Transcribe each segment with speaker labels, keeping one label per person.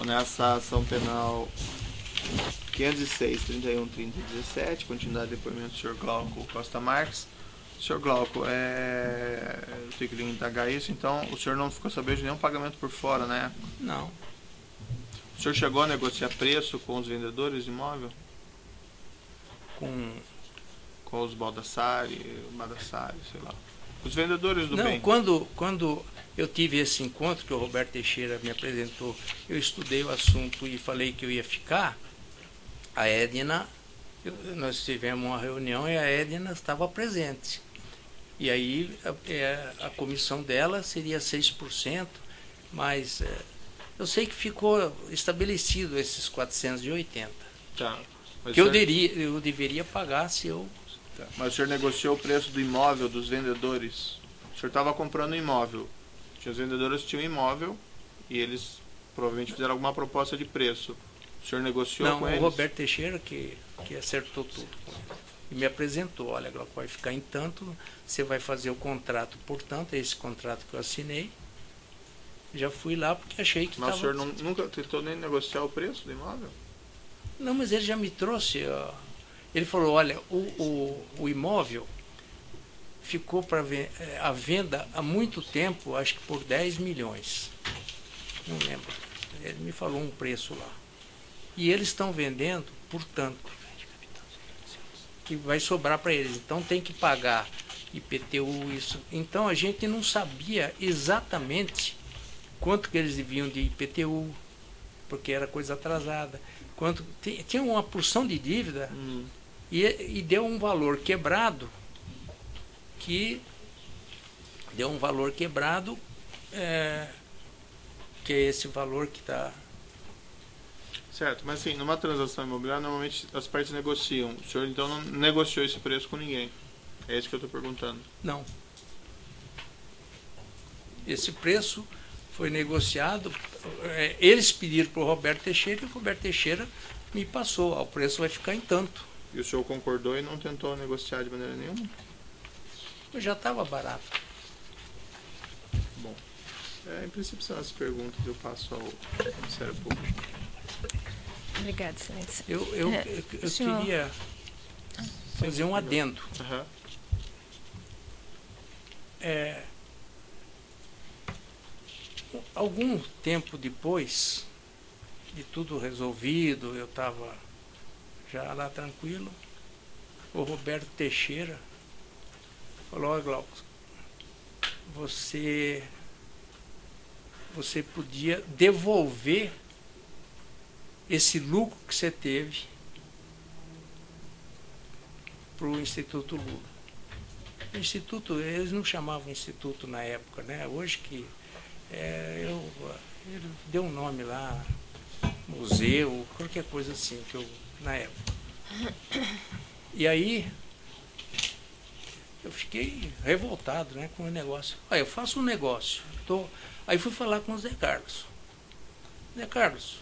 Speaker 1: Então, nessa ação penal 506, 31, 30 e 17, continuidade de depoimento do senhor Glauco Costa Marques. Senhor Glauco, eu tenho que indagar isso, então o senhor não ficou sabendo de nenhum pagamento por fora, né?
Speaker 2: Não.
Speaker 1: O senhor chegou a negociar preço com os vendedores de imóvel? Com os Baldassari, sei lá. Os vendedores do bem.
Speaker 2: Não, quando eu tive esse encontro que o Roberto Teixeira me apresentou, eu estudei o assunto e falei que eu ia ficar, a Edna, nós tivemos uma reunião e a Edna estava presente. E aí a comissão dela seria 6%, mas eu sei que ficou estabelecido esses 480.
Speaker 1: Tá.
Speaker 2: Que eu deveria pagar se eu...
Speaker 1: Tá. Mas o senhor negociou o preço do imóvel dos vendedores? O senhor estava comprando um imóvel. Os vendedores tinham um imóvel e eles provavelmente fizeram alguma proposta de preço. O senhor negociou com eles?
Speaker 2: Não, o Roberto Teixeira que acertou tudo com ele. E me apresentou, olha, vai ficar em tanto, você vai fazer o contrato, portanto, é esse contrato que eu assinei. Já fui lá porque achei que
Speaker 1: Mas o senhor nunca tentou nem negociar o preço do imóvel?
Speaker 2: Não, mas ele já me trouxe. Ele falou, olha, o imóvel ficou para a venda há muito tempo, acho que por 10 milhões. Não lembro. Ele me falou um preço lá. E eles estão vendendo por tanto. Que vai sobrar para eles. Então tem que pagar IPTU, isso. Então a gente não sabia exatamente quanto que eles deviam de IPTU, porque era coisa atrasada. Tinha uma porção de dívida e deu um valor quebrado que é esse valor que está...
Speaker 1: Certo, mas assim, numa transação imobiliária, normalmente as partes negociam. O senhor então não negociou esse preço com ninguém? É isso que eu estou perguntando.
Speaker 2: Não. Esse preço foi negociado, eles pediram para o Roberto Teixeira e o Roberto Teixeira me passou, o preço vai ficar em tanto.
Speaker 1: E o senhor concordou e não tentou negociar de maneira nenhuma?
Speaker 2: Já estava barato.
Speaker 1: Bom, em princípio são as perguntas, eu passo ao Ministério Público.
Speaker 3: Obrigada, excelência.
Speaker 2: Eu queria fazer um adendo.
Speaker 1: Uhum.
Speaker 2: Algum tempo depois de tudo resolvido, eu estava já lá tranquilo, o Roberto Teixeira falou, olha, Glauco, você podia devolver esse lucro que você teve para o Instituto Lula. O Instituto, eles não chamavam Instituto na época, né? Hoje que ele deu um nome lá, museu, qualquer coisa assim, na época. E aí eu fiquei revoltado, né, com o negócio. Eu faço um negócio. Aí fui falar com o Zé Carlos. Zé Carlos,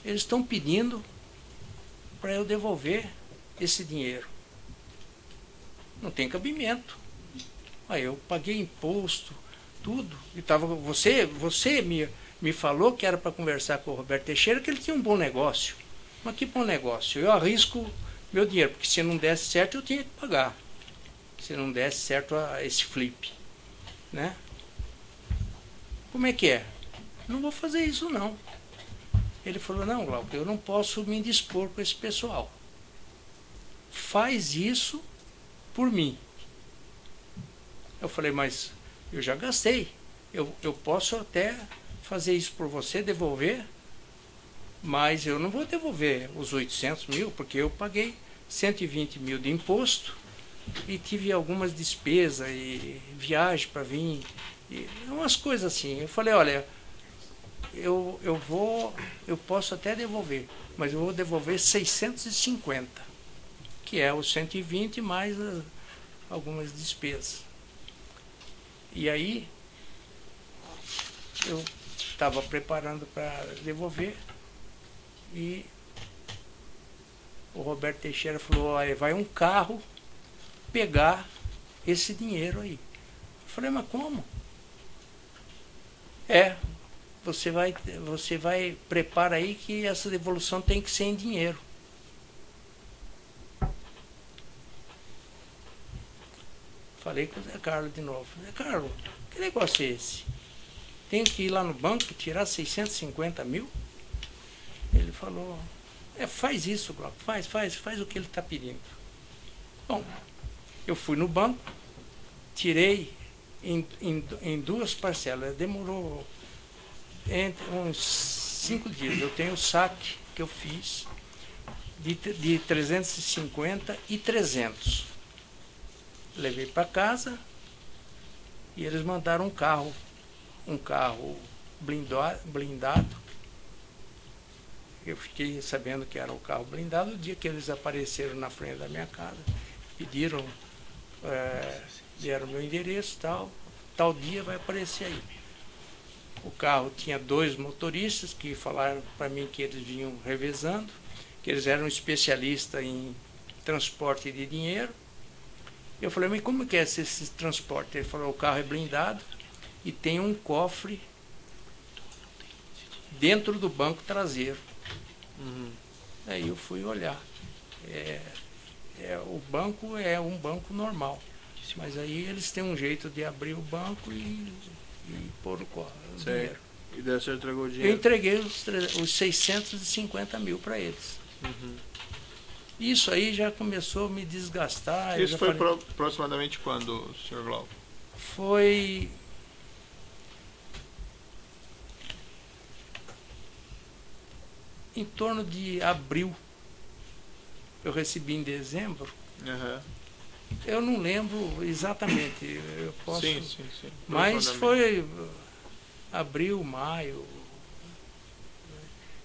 Speaker 2: eles estão pedindo para eu devolver esse dinheiro. Não tem cabimento. Aí eu paguei imposto, tudo. E você me falou que era para conversar com o Roberto Teixeira, que ele tinha um bom negócio. Mas que bom negócio? Eu arrisco meu dinheiro, porque se não desse certo eu tinha que pagar. Se não desse certo esse flip, né? Como é que é? Não vou fazer isso não. Ele falou, não, Glauco, eu não posso me indispor com esse pessoal. Faz isso por mim. Eu falei, mas eu já gastei. Eu posso até fazer isso por você, devolver, mas eu não vou devolver os 800 mil, porque eu paguei 120 mil de imposto e tive algumas despesas e viagem para vir, e umas coisas assim. Eu falei, olha, eu posso até devolver, mas eu vou devolver 650, que é os 120 mais algumas despesas. E aí eu estava preparando para devolver e o Roberto Teixeira falou, olha, vai um carro pegar esse dinheiro aí. Eu falei, mas como? você vai prepara aí que essa devolução tem que ser em dinheiro. Falei com o Zé Carlos de novo. Zé Carlos, que negócio é esse? Tenho que ir lá no banco tirar 650 mil? Ele falou, faz isso, Glauco, faz o que ele está pedindo. Bom, eu fui no banco, tirei em duas parcelas, demorou entre uns 5 dias. Eu tenho o saque que eu fiz de 350 e 300. Levei para casa e eles mandaram um carro blindado. Eu fiquei sabendo que era o carro blindado o dia que eles apareceram na frente da minha casa. Pediram, deram meu endereço, tal dia vai aparecer aí. O carro tinha 2 motoristas que falaram para mim que eles vinham revezando, que eles eram especialistas em transporte de dinheiro. Eu falei, mas como que é esse transporte? Ele falou, o carro é blindado e tem um cofre dentro do banco traseiro. Aí eu fui olhar. O banco é um banco normal, mas aí eles têm um jeito de abrir o banco e pôr o dinheiro.
Speaker 1: E daí você entregou o dinheiro?
Speaker 2: Eu entreguei os 650 mil para eles. Isso aí já começou a me desgastar.
Speaker 1: Isso foi aproximadamente quando, senhor Glauco?
Speaker 2: Foi em torno de abril. Eu recebi em dezembro. Eu não lembro exatamente. Eu posso.
Speaker 1: Sim.
Speaker 2: Mas foi abril, maio.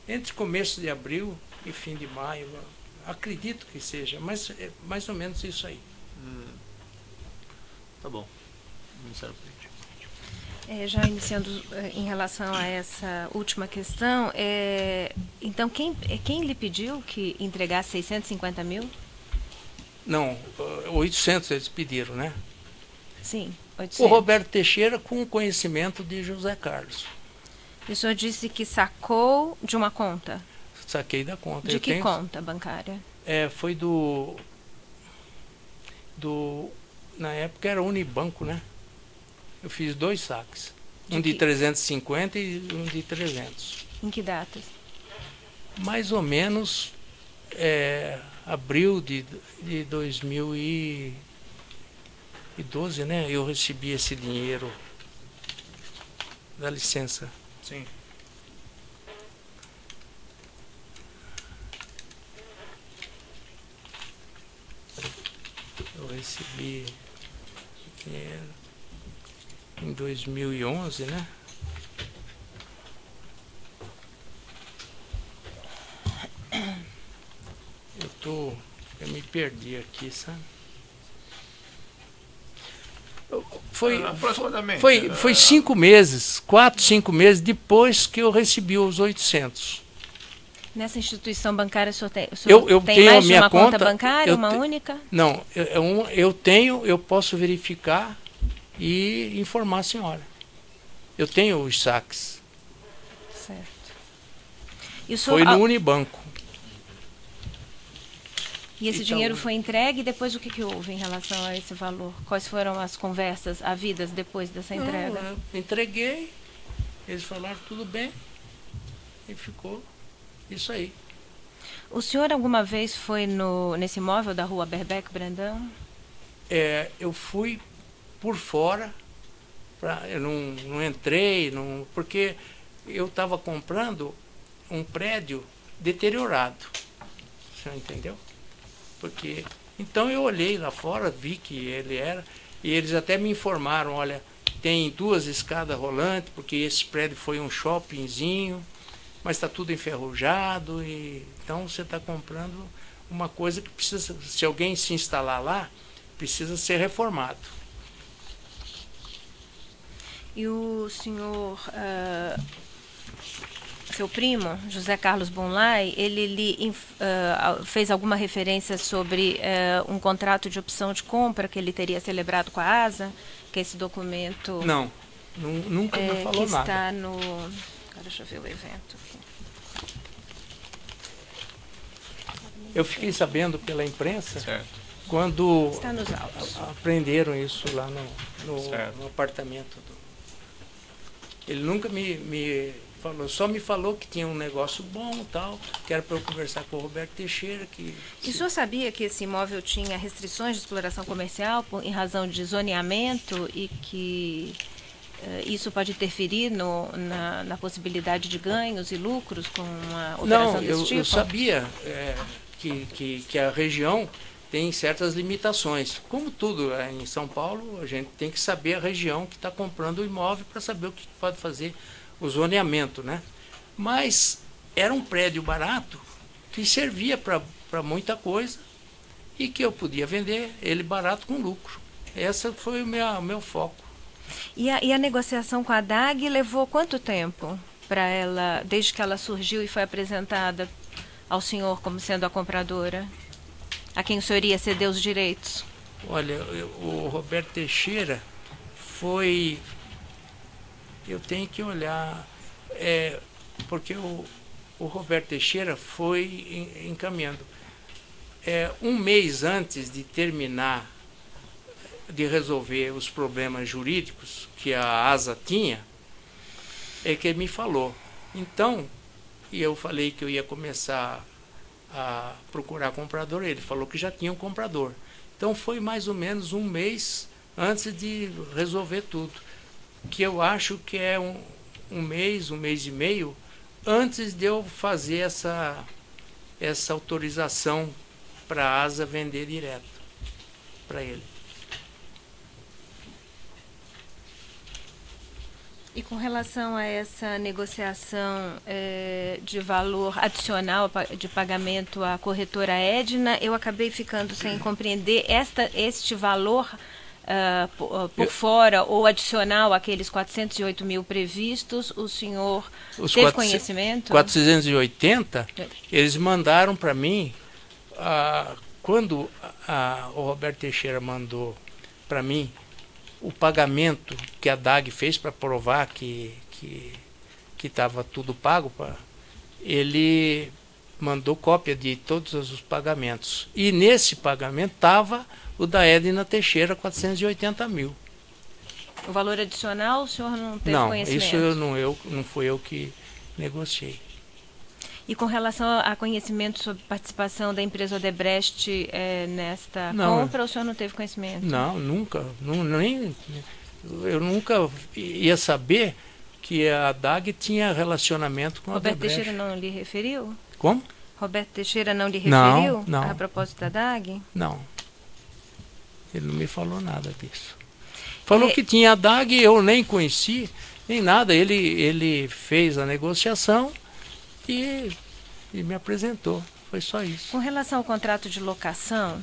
Speaker 2: Entre começo de abril e fim de maio. Acredito que seja, mas é mais ou menos isso aí.
Speaker 1: Tá bom. Ministério Público.
Speaker 3: Já iniciando em relação a essa última questão, então quem lhe pediu que entregasse 650 mil?
Speaker 2: Não, 800 eles pediram, né?
Speaker 3: Sim, 800.
Speaker 2: O Roberto Teixeira com o conhecimento de José Carlos.
Speaker 3: E o senhor disse que sacou de uma conta?
Speaker 2: Saquei da conta.
Speaker 3: De que conta bancária?
Speaker 2: Foi do... Na época era Unibanco, né? Eu fiz 2 saques. Um de 350 e um de 300.
Speaker 3: Em que datas?
Speaker 2: Mais ou menos abril de 2012, né? Eu recebi esse dinheiro. Dá licença.
Speaker 1: Sim.
Speaker 2: Eu recebi dinheiro em 2011, né? Eu me perdi aqui, sabe?
Speaker 1: Aproximadamente.
Speaker 2: Foi 5 meses, 4, 5 meses depois que eu recebi os 800.
Speaker 3: Nessa instituição bancária, o senhor tem
Speaker 2: Eu
Speaker 3: tem
Speaker 2: tenho
Speaker 3: mais
Speaker 2: a minha
Speaker 3: de uma conta
Speaker 2: conta
Speaker 3: bancária, uma única?
Speaker 2: Não, eu posso verificar e informar a senhora. Eu tenho os saques.
Speaker 3: Certo. E o senhor,
Speaker 2: Foi no Unibanco.
Speaker 3: E esse dinheiro foi entregue, e depois o que houve em relação a esse valor? Quais foram as conversas havidas depois dessa entrega?
Speaker 2: Eu entreguei, eles falaram tudo bem, e ficou isso aí.
Speaker 3: O senhor alguma vez foi nesse imóvel da rua Berbeck Brandão?
Speaker 2: Eu fui por fora, eu não entrei, porque eu estava comprando um prédio deteriorado, o senhor entendeu? Então eu olhei lá fora, vi que ele era, e eles até me informaram, olha, tem 2 escadas rolantes, porque esse prédio foi um shoppingzinho, mas está tudo enferrujado, então você está comprando uma coisa que precisa, se alguém se instalar lá, precisa ser reformado.
Speaker 3: E o senhor, seu primo, José Carlos Bonlai, ele lhe fez alguma referência sobre um contrato de opção de compra que ele teria celebrado com a ASA, que esse documento...
Speaker 2: Não, nunca me falou
Speaker 3: que
Speaker 2: nada.
Speaker 3: está Agora deixa eu ver o evento aqui.
Speaker 2: Eu fiquei sabendo pela imprensa
Speaker 1: Certo.
Speaker 2: quando
Speaker 3: Está nos autos.
Speaker 2: aprenderam isso lá
Speaker 1: Certo.
Speaker 2: no apartamento. Ele nunca me falou, só me falou que tinha um negócio bom e tal, que era para eu conversar com o Roberto Teixeira.
Speaker 3: E o senhor sabia que esse imóvel tinha restrições de exploração comercial em razão de zoneamento e que isso pode interferir na possibilidade de ganhos e lucros com uma operação desse tipo?
Speaker 2: Não, eu sabia que a região tem certas limitações. Como tudo em São Paulo, a gente tem que saber a região que está comprando o imóvel para saber o que pode fazer o zoneamento, né? Mas era um prédio barato que servia para muita coisa e que eu podia vender ele barato com lucro. Esse foi o meu foco.
Speaker 3: E a negociação com a DAG levou quanto tempo para ela, desde que ela surgiu e foi apresentada ao senhor como sendo a compradora? A quem o senhor ia ceder os direitos?
Speaker 2: Olha, o Roberto Teixeira foi... Eu tenho que olhar, porque o Roberto Teixeira foi encaminhando. Um mês antes de terminar, de resolver os problemas jurídicos que a ASA tinha, é que ele me falou. Então, e eu falei que eu ia começar a procurar comprador, ele falou que já tinha um comprador. Então foi mais ou menos um mês antes de resolver tudo, que eu acho que é um mês e meio antes de eu fazer essa autorização para a ASA vender direto para ele.
Speaker 3: E com relação a essa negociação de valor adicional de pagamento à corretora Edna, eu acabei ficando sem compreender este valor por fora ou adicional àqueles 408 mil previstos. O senhor teve conhecimento?
Speaker 2: 480, eles mandaram para mim, quando o Roberto Teixeira mandou para mim o pagamento que a DAG fez para provar que estava tudo pago, ele mandou cópia de todos os pagamentos. E nesse pagamento estava o da Edna Teixeira, 480 mil.
Speaker 3: O valor adicional o senhor não teve conhecimento?
Speaker 2: Não, isso não fui eu que negociei.
Speaker 3: E com relação a conhecimento sobre participação da empresa Odebrecht nesta compra, o senhor não teve conhecimento?
Speaker 2: Não, nunca. Eu nunca ia saber que a DAG tinha relacionamento com a Odebrecht.
Speaker 3: Roberto Teixeira não lhe referiu?
Speaker 2: Como?
Speaker 3: Roberto Teixeira não lhe referiu
Speaker 2: não.
Speaker 3: a propósito da DAG?
Speaker 2: Não. Ele não me falou nada disso. Falou que tinha a DAG, eu nem conheci, nem nada. Ele fez a negociação e me apresentou. Foi só isso.
Speaker 3: Com relação ao contrato de locação,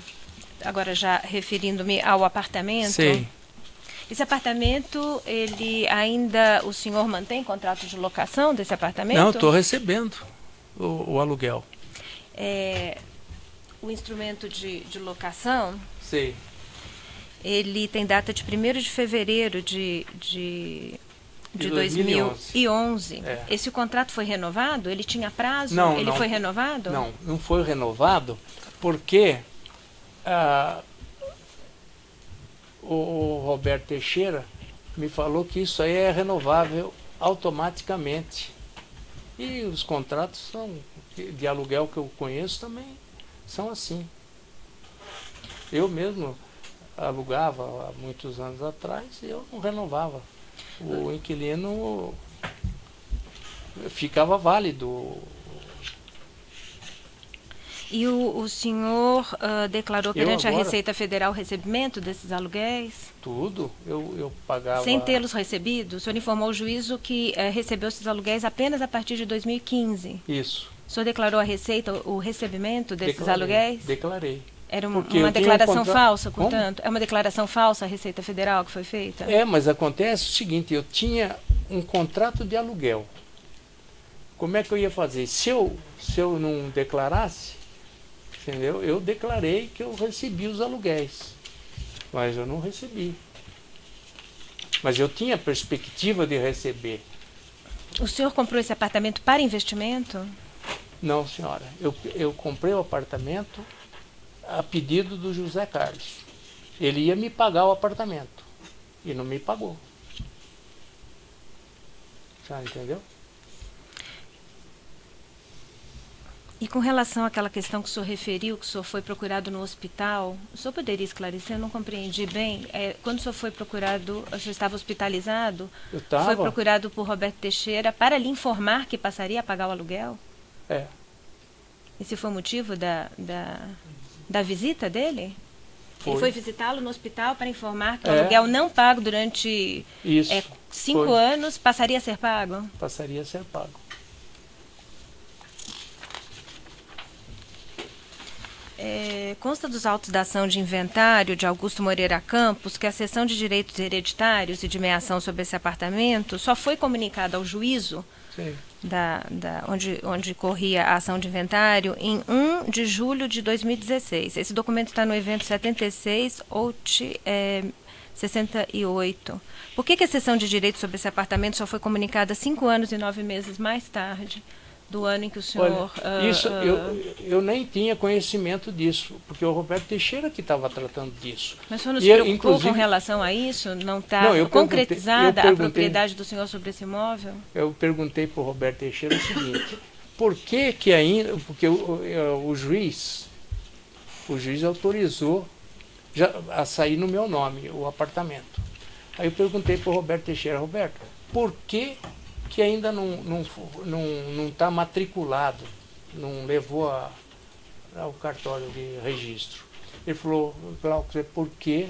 Speaker 3: agora já referindo-me ao apartamento...
Speaker 2: Sei.
Speaker 3: Esse apartamento, o senhor mantém contrato de locação desse apartamento?
Speaker 2: Não, estou recebendo o aluguel.
Speaker 3: O instrumento de locação...
Speaker 2: Sei.
Speaker 3: Ele tem data de 1º de fevereiro de 2011. Esse contrato foi renovado? Ele tinha prazo?
Speaker 2: Não,
Speaker 3: ele foi renovado?
Speaker 2: Não foi renovado porque o Roberto Teixeira me falou que isso aí é renovável automaticamente. E os contratos de aluguel que eu conheço também são assim. Eu mesmo alugava há muitos anos atrás e eu não renovava. O inquilino ficava válido.
Speaker 3: E o senhor declarou perante a Receita Federal o recebimento desses aluguéis?
Speaker 2: Tudo. Eu pagava...
Speaker 3: Sem tê-los recebido? O senhor informou ao juízo que recebeu esses aluguéis apenas a partir de 2015?
Speaker 2: Isso.
Speaker 3: O senhor declarou à Receita o recebimento desses aluguéis?
Speaker 2: Declarei.
Speaker 3: Era uma declaração falsa, portanto? É uma declaração falsa a Receita Federal que foi feita?
Speaker 2: Mas acontece o seguinte, eu tinha um contrato de aluguel. Como é que eu ia fazer? Se eu não declarasse, entendeu? Eu declarei que eu recebi os aluguéis, mas eu não recebi. Mas eu tinha perspectiva de receber.
Speaker 3: O senhor comprou esse apartamento para investimento?
Speaker 2: Não, senhora. Eu comprei o apartamento a pedido do José Carlos. Ele ia me pagar o apartamento e não me pagou. Já entendeu?
Speaker 3: E com relação àquela questão que o senhor referiu, que o senhor foi procurado no hospital, o senhor poderia esclarecer? Eu não compreendi bem. Quando o senhor foi procurado, o senhor estava hospitalizado?
Speaker 2: Eu estava.
Speaker 3: Foi procurado por Roberto Teixeira para lhe informar que passaria a pagar o aluguel?
Speaker 2: É.
Speaker 3: Esse foi o motivo da visita dele?
Speaker 2: Foi.
Speaker 3: Ele foi visitá-lo no hospital para informar que o aluguel não pago durante
Speaker 2: Isso,
Speaker 3: 5
Speaker 2: foi.
Speaker 3: anos passaria a ser pago?
Speaker 2: Passaria a ser pago.
Speaker 3: Consta dos autos da ação de inventário de Augusto Moreira Campos que a cessão de direitos hereditários e de meação sobre esse apartamento só foi comunicada ao juízo,
Speaker 2: Sim.
Speaker 3: onde corria a ação de inventário, em 1 de julho de 2016. Esse documento está no evento 76 ou 68. Por que a cessão de direitos sobre esse apartamento só foi comunicada 5 anos e 9 meses mais tarde do ano em que o senhor...
Speaker 2: Olha, isso eu nem tinha conhecimento disso, porque o Roberto Teixeira que estava tratando disso.
Speaker 3: Mas o senhor não se preocupou com relação a isso? Não está concretizada a propriedade do senhor sobre esse imóvel? Eu
Speaker 2: perguntei para o Roberto Teixeira o seguinte, por que ainda... Porque o juiz autorizou a sair no meu nome, o apartamento. Aí eu perguntei para o Roberto Teixeira, Roberto, por que ainda não está matriculado, não levou ao cartório de registro? Ele falou, Glauco, por quê?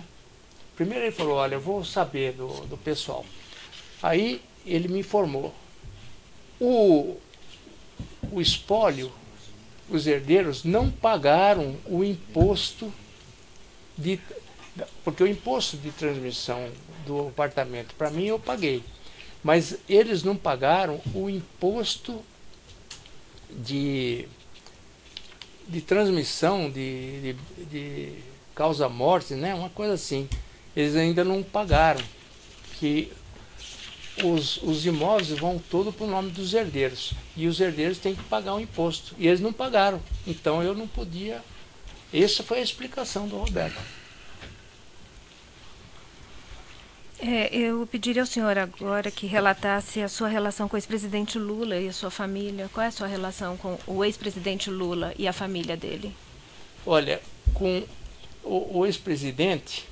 Speaker 2: Primeiro ele falou, olha, eu vou saber do pessoal. Aí ele me informou. O espólio, os herdeiros não pagaram o imposto porque o imposto de transmissão do apartamento, para mim, eu paguei. Mas eles não pagaram o imposto de transmissão, de causa-morte, né? Uma coisa assim. Eles ainda não pagaram. Que os imóveis vão todo para o nome dos herdeiros. E os herdeiros têm que pagar o imposto. E eles não pagaram. Então eu não podia... Essa foi a explicação do Roberto.
Speaker 3: Eu pediria ao senhor agora que relatasse a sua relação com o ex-presidente Lula e a sua família. Qual é a sua relação com o ex-presidente Lula e a família dele?
Speaker 2: Olha, com o ex-presidente,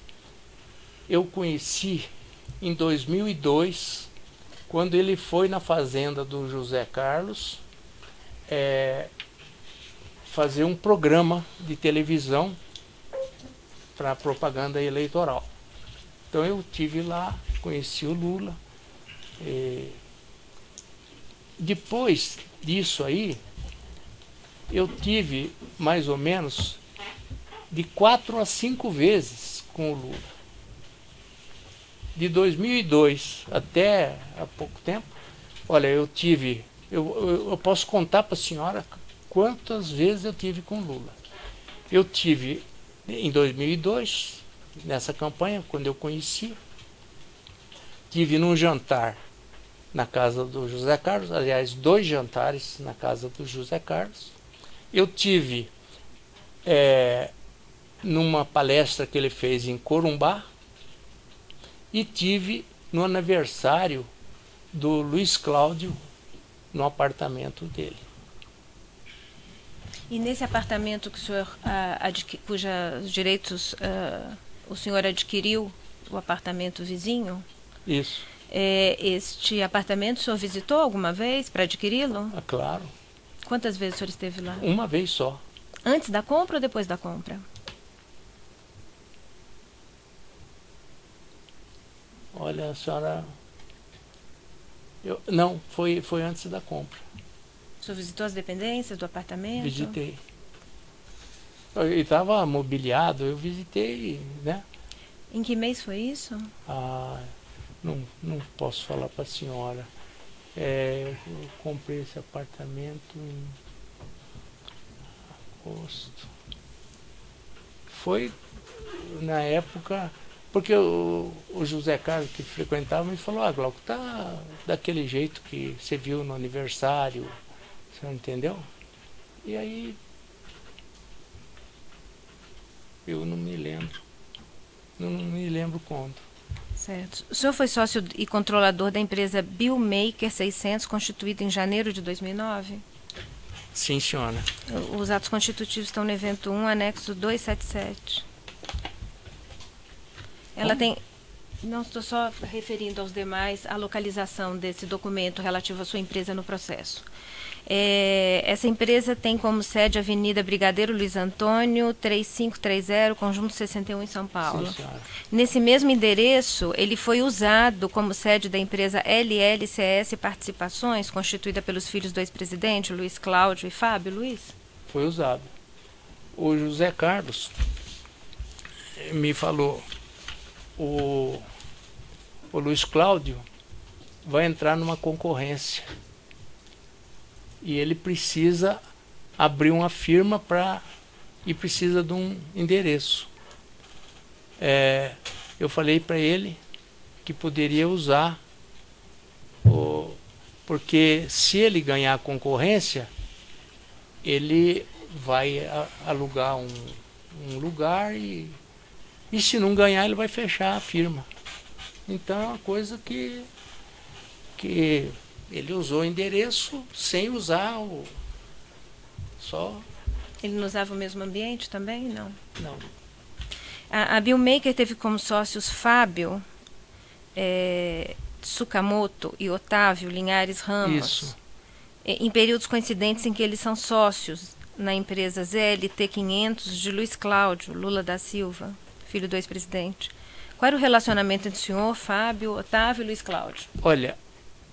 Speaker 2: eu conheci em 2002, quando ele foi na fazenda do José Carlos, fazer um programa de televisão para propaganda eleitoral. Então eu tive lá, conheci o Lula. Depois disso aí, eu tive mais ou menos de 4 a 5 vezes com o Lula. De 2002 até há pouco tempo, olha, eu posso contar para a senhora quantas vezes eu tive com o Lula. Eu tive em 2002, nessa campanha, quando eu conheci, tive num jantar na casa do José Carlos, aliás, 2 jantares na casa do José Carlos. Eu tive numa palestra que ele fez em Corumbá e tive no aniversário do Luiz Cláudio no apartamento dele.
Speaker 3: E nesse apartamento que o senhor cujos direitos o senhor adquiriu, o apartamento vizinho?
Speaker 2: Isso.
Speaker 3: Este apartamento o senhor visitou alguma vez para adquiri-lo?
Speaker 2: Claro.
Speaker 3: Quantas vezes o senhor esteve lá?
Speaker 2: Uma vez só.
Speaker 3: Antes da compra ou depois da compra?
Speaker 2: Olha, a senhora... Não, foi antes da compra.
Speaker 3: O senhor visitou as dependências do apartamento?
Speaker 2: Visitei. Ele estava mobiliado, eu visitei, né?
Speaker 3: Em que mês foi isso?
Speaker 2: Não posso falar para a senhora. Eu comprei esse apartamento em agosto. Foi na época Porque o José Carlos, que frequentava, me falou, Glauco, tá daquele jeito que você viu no aniversário, você não entendeu? E aí, eu não me lembro. Não me lembro quando.
Speaker 3: Certo. O senhor foi sócio e controlador da empresa Billmaker 600, constituída em janeiro de 2009?
Speaker 2: Sim, senhora.
Speaker 3: Os atos constitutivos estão no evento 1, anexo 277. Ela tem... Não, estou só referindo aos demais a localização desse documento relativo à sua empresa no processo. Essa empresa tem como sede a Avenida Brigadeiro Luiz Antônio, 3530, Conjunto 61, em São Paulo.
Speaker 2: Sim, senhora.
Speaker 3: Nesse mesmo endereço, ele foi usado como sede da empresa LLCS Participações, constituída pelos filhos do ex-presidente, Luiz Cláudio e Fábio Luiz?
Speaker 2: Foi usado. O José Carlos me falou, o Luiz Cláudio vai entrar numa concorrência e ele precisa abrir uma firma e precisa de um endereço. Eu falei para ele que poderia usar, porque se ele ganhar a concorrência, ele vai alugar um lugar e se não ganhar, ele vai fechar a firma. Então é uma coisa que ele usou o endereço sem usar só.
Speaker 3: Ele não usava o mesmo ambiente também? Não.
Speaker 2: Não.
Speaker 3: A Billmaker teve como sócios Fábio Tsukamoto e Otávio Linhares Ramos.
Speaker 2: Isso.
Speaker 3: Em períodos coincidentes em que eles são sócios na empresa ZLT 500 de Luiz Cláudio Lula da Silva, filho do ex-presidente. Qual era o relacionamento entre o senhor, Fábio, Otávio e Luiz Cláudio?
Speaker 2: Olha,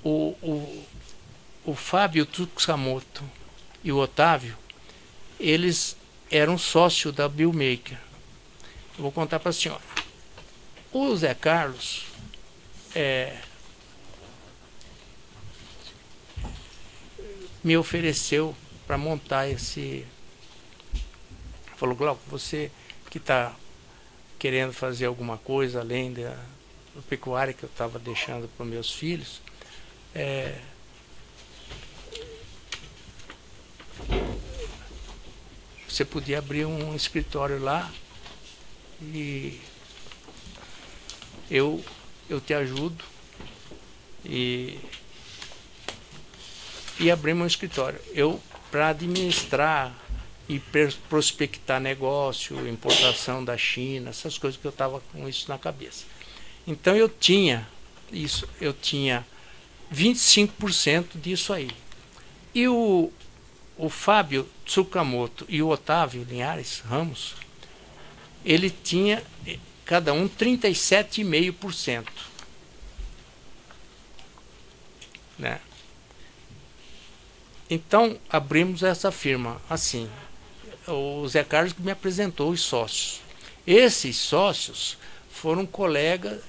Speaker 2: o Fábio Tsukamoto e o Otávio, eles eram sócios da Billmaker. Eu vou contar para a senhora. O Zé Carlos me ofereceu para montar esse... Falou, Glauco, você que está querendo fazer alguma coisa além da pecuária que eu estava deixando para os meus filhos, você podia abrir um escritório lá e eu te ajudo e abrimos um escritório. Para administrar e prospectar negócio, importação da China, essas coisas que eu estava com isso na cabeça. Então eu tinha 25% disso aí. E o Fábio Tsukamoto e o Otávio Linhares Ramos, ele tinha cada um 37,5%. Né? Então abrimos essa firma assim. O Zé Carlos que me apresentou os sócios. Esses sócios foram colegas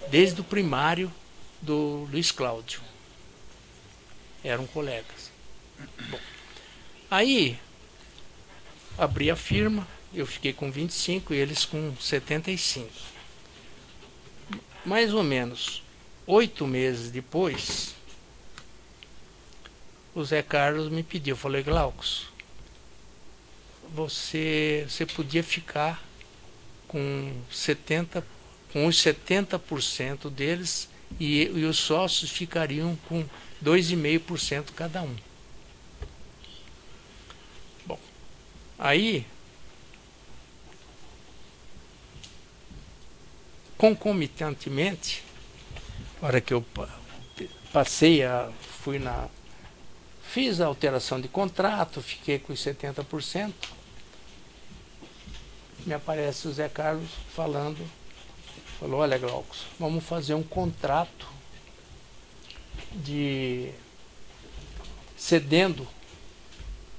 Speaker 2: desde o primário do Luiz Cláudio. Eram colegas. Bom, aí abri a firma, eu fiquei com 25 e eles com 75. Mais ou menos 8 meses depois, o Zé Carlos me pediu, eu falei, Glaucus, você podia ficar com os 70% deles e os sócios ficariam com 2,5% cada um. Bom, aí, concomitantemente, na hora que eu fiz a alteração de contrato, fiquei com os 70%. Me aparece o Zé Carlos falou, olha, Glaucus, vamos fazer um contrato cedendo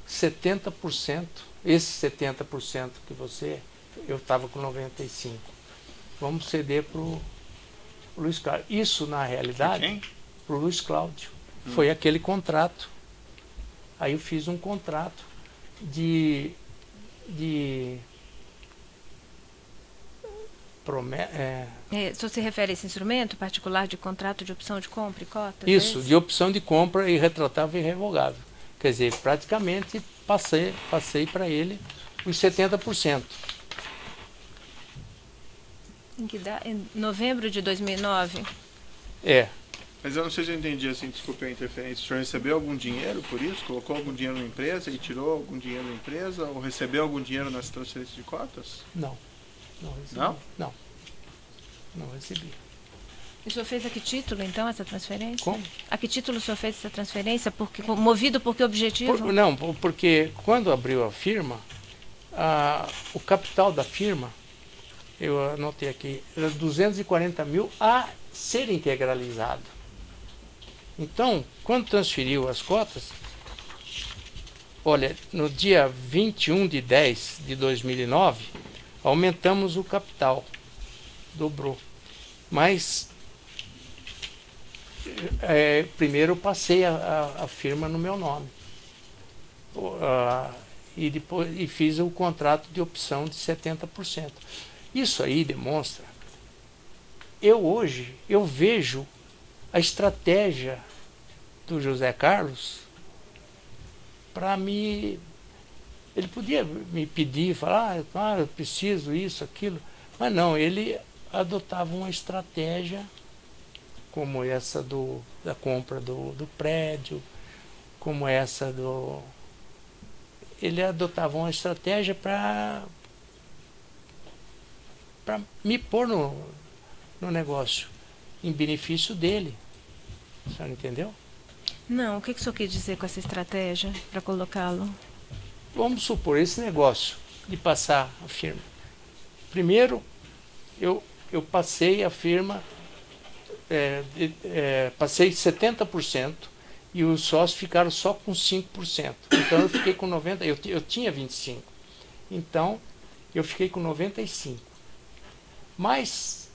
Speaker 2: 70%, esse 70% que eu estava com 95%, vamos ceder para o Luiz Cláudio. Isso, na realidade, para o Luiz Cláudio. Foi aquele contrato. Aí eu fiz um contrato de
Speaker 3: Se você refere a esse instrumento particular de contrato de opção de compra e cotas?
Speaker 2: Isso, de opção de compra irretratável e irrevogável. Quer dizer, praticamente passei para ele os 70%.
Speaker 3: Em novembro de 2009?
Speaker 2: É.
Speaker 1: Mas eu não sei se eu entendi assim, desculpe a interferência. O senhor recebeu algum dinheiro por isso? Colocou algum dinheiro na empresa e tirou algum dinheiro da empresa? Ou recebeu algum dinheiro nas transferências de cotas?
Speaker 2: Não. Não recebi.
Speaker 1: Não?
Speaker 2: Não. Não recebi.
Speaker 3: E o senhor fez a que título, então, essa transferência?
Speaker 2: Como?
Speaker 3: A que título o senhor fez essa transferência? Movido por que objetivo?
Speaker 2: Porque quando abriu a firma, o capital da firma, eu anotei aqui, era 240 mil a ser integralizado. Então, quando transferiu as cotas, olha, no dia 21/10/2009, aumentamos o capital, dobrou. Mas, primeiro eu passei a firma no meu nome. E fiz o contrato de opção de 70%. Isso aí demonstra, hoje, eu vejo a estratégia do José Carlos para me... Ele podia me pedir, falar, eu preciso isso, aquilo, mas não, ele adotava uma estratégia como essa da compra do prédio, como essa Ele adotava uma estratégia para me pôr no negócio, em benefício dele. O senhor entendeu?
Speaker 3: Não, o que o senhor quis dizer com essa estratégia para colocá-lo?
Speaker 2: Vamos supor, esse negócio de passar a firma. Primeiro, eu passei a firma, passei 70% e os sócios ficaram só com 5%. Então eu fiquei com 90%, eu tinha 25%. Então eu fiquei com 95%. Mas,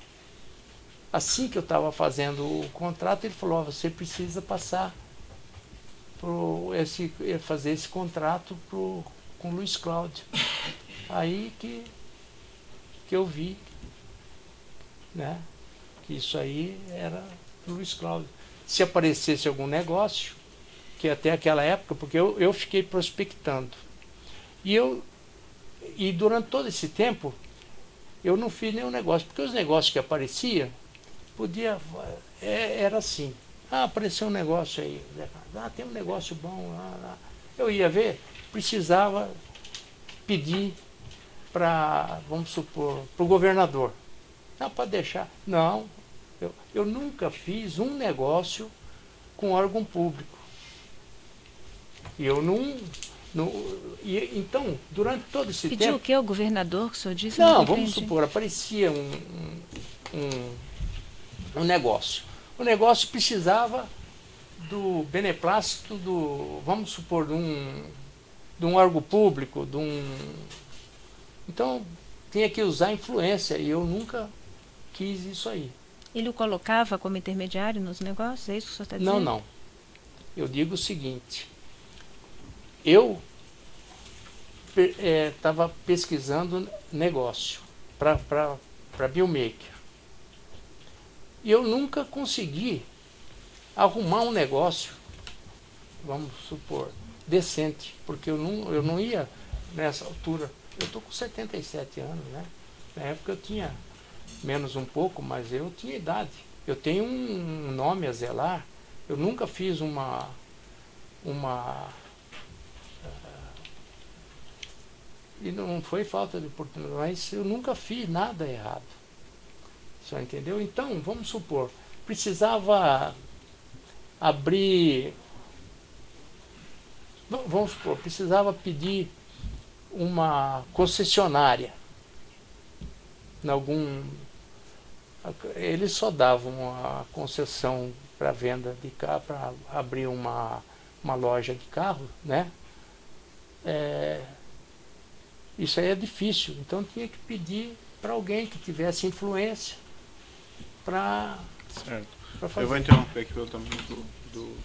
Speaker 2: assim que eu estava fazendo o contrato, ele falou, você precisa passar fazer esse contrato com o Luiz Cláudio. Aí que eu vi, né, que isso aí era do Luiz Cláudio. Se aparecesse algum negócio, que até aquela época, porque eu fiquei prospectando. E durante todo esse tempo, eu não fiz nenhum negócio, porque os negócios que apareciam, era assim, apareceu um negócio aí, tem um negócio bom lá. Eu ia ver, precisava pedir para, vamos supor, para o governador. Não, pode deixar. Não, eu nunca fiz um negócio com órgão público. E eu então, durante todo esse tempo...
Speaker 3: Pediu o que? O governador que o senhor disse?
Speaker 2: Não, vamos supor, aparecia um negócio. O negócio precisava do beneplácito vamos supor, de um órgão público, Então, tinha que usar influência, e eu nunca quis isso aí.
Speaker 3: Ele o colocava como intermediário nos negócios? É isso que o senhor está dizendo?
Speaker 2: Não. Eu digo o seguinte, eu estava pesquisando negócio para Biomaker. E eu nunca consegui arrumar um negócio, vamos supor, decente, porque eu não ia nessa altura. Eu estou com 77 anos, né? Na época eu tinha menos um pouco, mas eu tinha idade. Eu tenho um nome a zelar. Eu nunca fiz e não foi falta de oportunidade, mas eu nunca fiz nada errado. Você entendeu? Então, vamos supor, precisava abrir... Vamos supor, precisava pedir uma concessionária em algum... Eles só davam uma concessão para venda de carro, para abrir uma loja de carro, né? Isso aí é difícil, então tinha que pedir para alguém que tivesse influência para fazer.
Speaker 1: Eu vou interromper aqui pelo tamanho do